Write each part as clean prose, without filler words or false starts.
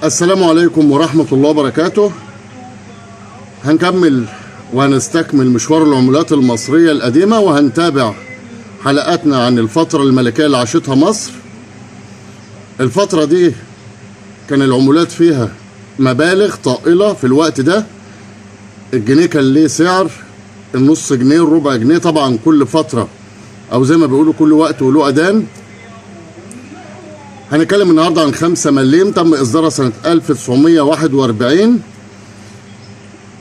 السلام عليكم ورحمة الله وبركاته. هنكمل وهنستكمل مشوار العملات المصرية القديمة، وهنتابع حلقاتنا عن الفترة الملكية اللي عاشتها مصر. الفترة دي كان العملات فيها مبالغ طائلة في الوقت ده. الجنيه كان ليه سعر النص جنيه الربع جنيه، طبعا كل فترة أو زي ما بيقولوا كل وقت وله أذان. هنتكلم النهارده عن 5 مليم تم إصدارها سنة 1941.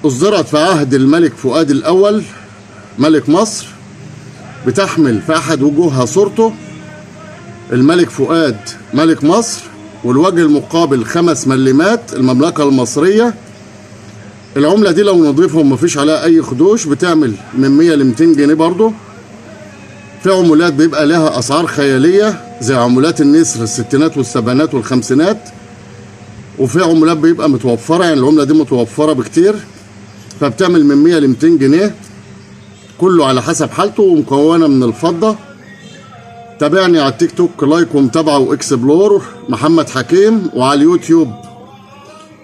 أصدرت في عهد الملك فؤاد الأول ملك مصر، بتحمل في أحد وجوهها صورته الملك فؤاد ملك مصر، والوجه المقابل 5 مليمات المملكة المصرية. العملة دي لو نضيفهم مفيش عليها أي خدوش، بتعمل من 100 ل 200 جنيه برضه. في عملات بيبقى لها أسعار خيالية زي عملات النسر الستينات والسبعينات والخمسينات، وفي عملات بيبقى متوفرة، يعني العملة دي متوفرة بكتير، فبتعمل من 100 ل 200 جنيه، كله على حسب حالته، ومكونة من الفضة. تابعني على التيك توك لايك ومتابعة واكسبلور محمد حكيم، وعلى اليوتيوب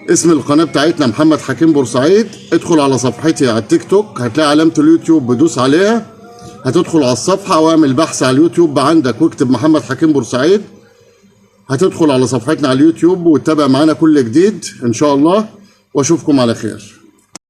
اسم القناة بتاعتنا محمد حكيم بورسعيد. ادخل على صفحتي على التيك توك هتلاقي علامة اليوتيوب، بدوس عليها هتدخل على الصفحة واعمل بحث على اليوتيوب عندك واكتب محمد حكيم بورسعيد، هتدخل على صفحتنا على اليوتيوب وتتابع معانا كل جديد ان شاء الله، واشوفكم على خير.